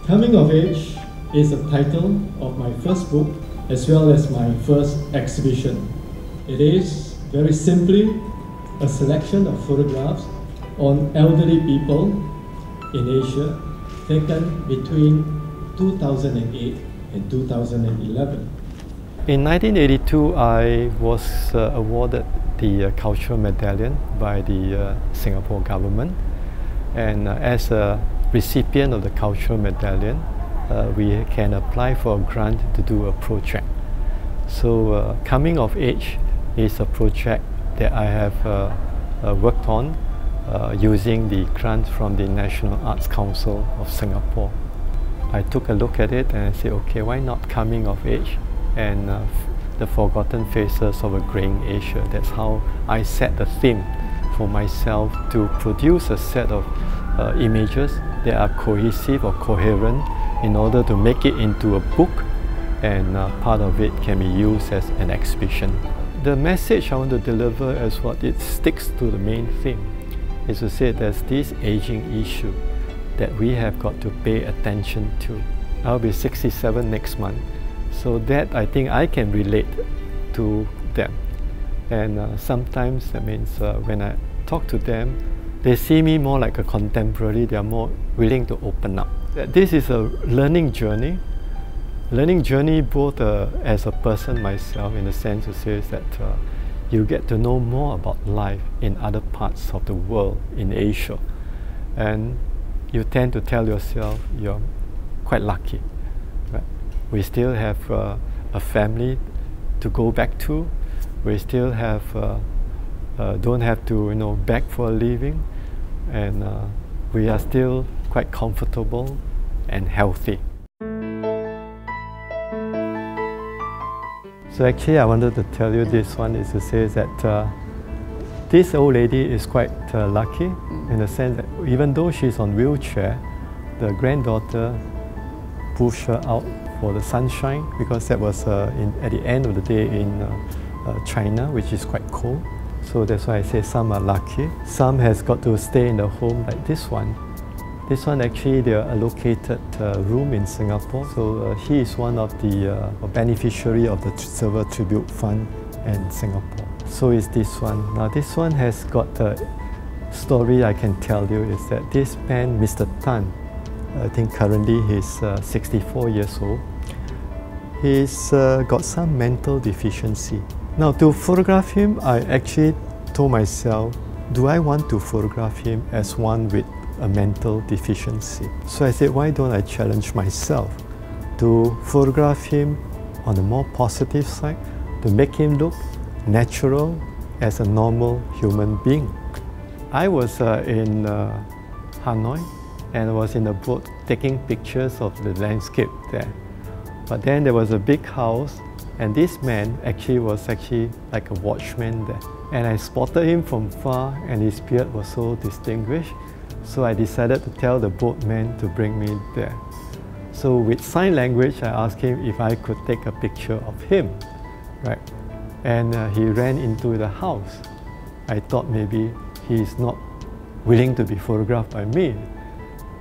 Coming of Age is the title of my first book as well as my first exhibition. It is, very simply, a selection of photographs on elderly people in Asia taken between 2008 and 2011. In 1982, I was awarded the Cultural Medallion by the Singapore government, and as a recipient of the Cultural Medallion, we can apply for a grant to do a project. So Coming of Age is a project that I have worked on using the grant from the National Arts Council of Singapore. I took a look at it and I said, okay, why not Coming of Age and the Forgotten Faces of a Greying Asia. That's how I set the theme for myself to produce a set of images that are cohesive or coherent in order to make it into a book, and part of it can be used as an exhibition. The message I want to deliver is what it sticks to the main theme, is to say there's this aging issue that we have got to pay attention to. I'll be 67 next month, so that I think I can relate to them. And sometimes that means when I talk to them, they see me more like a contemporary, they are more willing to open up. This is a learning journey both as a person myself, in the sense to say that you get to know more about life in other parts of the world, in Asia. And you tend to tell yourself you're quite lucky. Right? We still have a family to go back to. We still have don't have to beg for a living, and we are still quite comfortable and healthy. So actually I wanted to tell you this one is to say that this old lady is quite lucky in the sense that even though she's on wheelchair, the granddaughter pushed her out for the sunshine, because that was at the end of the day in China, which is quite cold. So that's why I say some are lucky. Some has got to stay in the home like this one. This one actually they are allocated room in Singapore. So he is one of the beneficiary of the Silver Tribute Fund in Singapore. So is this one. Now this one has got a story I can tell you, is that this man, Mr. Tan, I think currently he's 64 years old. He's got some mental deficiency. Now to photograph him, I actually told myself, do I want to photograph him as one with a mental deficiency? So I said, why don't I challenge myself to photograph him on the more positive side, to make him look natural as a normal human being. I was in Hanoi, and I was in a boat taking pictures of the landscape there. But then there was a big house, and this man was like a watchman there. And I spotted him from far, and his beard was so distinguished. So I decided to tell the boatman to bring me there. So with sign language, I asked him if I could take a picture of him, right? And he ran into the house. I thought maybe he's not willing to be photographed by me.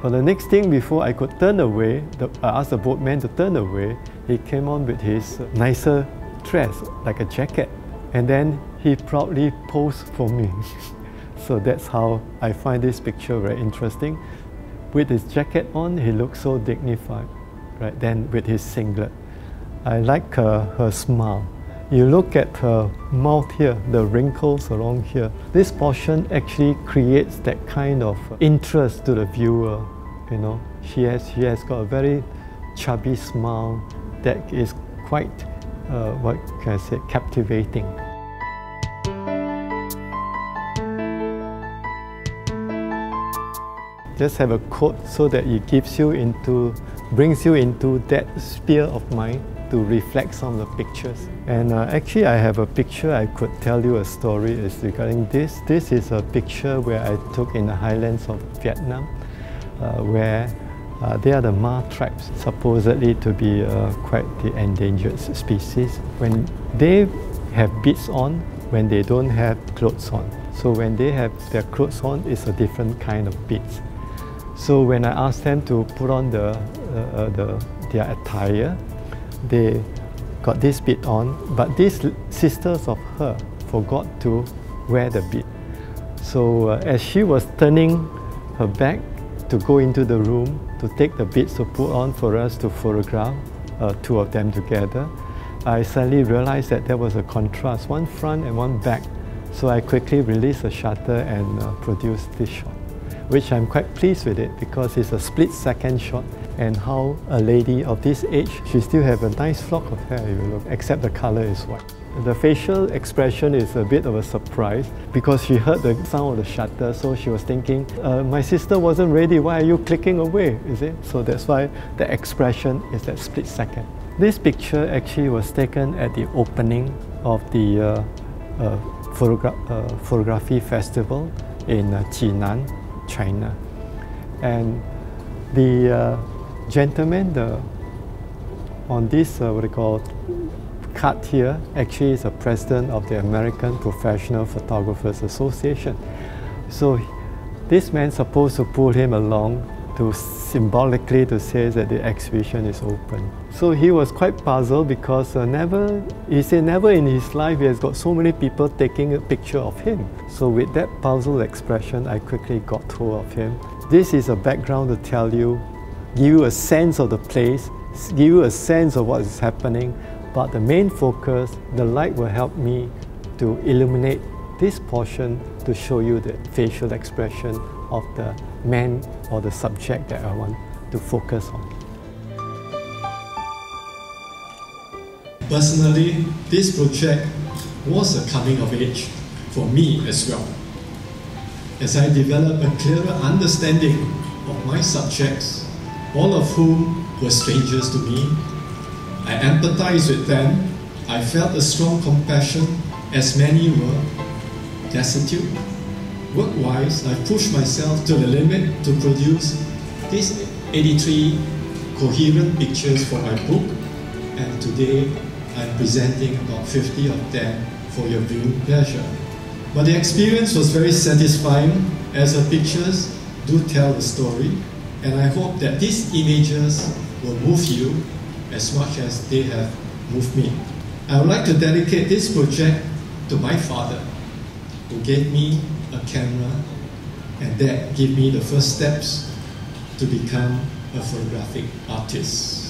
But the next thing, before I could turn away, I asked the boatman to turn away, he came on with his nicer dress, like a jacket. And then he proudly posed for me. So that's how I find this picture very interesting. With his jacket on, he looks so dignified, right? Then with his singlet. I like her smile. You look at her mouth here, the wrinkles along here. This portion actually creates that kind of interest to the viewer. She has got a very chubby smile that is quite, what can I say, captivating. Just have a quote so that it brings you into that sphere of mind to reflect on the pictures. And actually I have a picture I could tell you a story is regarding this. This is a picture where I took in the highlands of Vietnam, where they are the Ma tribes, supposedly to be quite the endangered species. When they have beads on, when they don't have clothes on. So when they have their clothes on, it's a different kind of beads. So when I asked them to put on the their attire. They got this bead on, but these sisters of her forgot to wear the bead. So as she was turning her back to go into the room to take the beads to put on for us to photograph two of them together, I suddenly realized that there was a contrast, one front and one back. So I quickly released the shutter and produced this shot, which I'm quite pleased with it because it's a split-second shot, and how a lady of this age, she still have a nice flock of hair, you look, except the color is white. The facial expression is a bit of a surprise because she heard the sound of the shutter, so she was thinking, my sister wasn't ready, why are you clicking away, is it? So that's why the expression is that split second. This picture actually was taken at the opening of the photography festival in Jinan, China. And the gentleman on this, what they call card here, actually is the president of the American Professional Photographers Association. So this man's supposed to pull him along to symbolically to say that the exhibition is open. So he was quite puzzled because he said never in his life he has got so many people taking a picture of him. So with that puzzled expression, I quickly got hold of him. This is a background to tell you, give you a sense of the place, give you a sense of what is happening, but the main focus, the light will help me to illuminate this portion to show you the facial expression of the man or the subject that I want to focus on. Personally, this project was a coming of age for me as well. As I developed a clearer understanding of my subjects, all of whom were strangers to me, I empathized with them. I felt a strong compassion as many were destitute. Work-wise, I pushed myself to the limit to produce these 83 coherent pictures for my book, and today I'm presenting about 50 of them for your viewing pleasure. But the experience was very satisfying as the pictures do tell the story, and I hope that these images will move you as much as they have moved me. I would like to dedicate this project to my father, who gave me a camera and that gave me the first steps to become a photographic artist.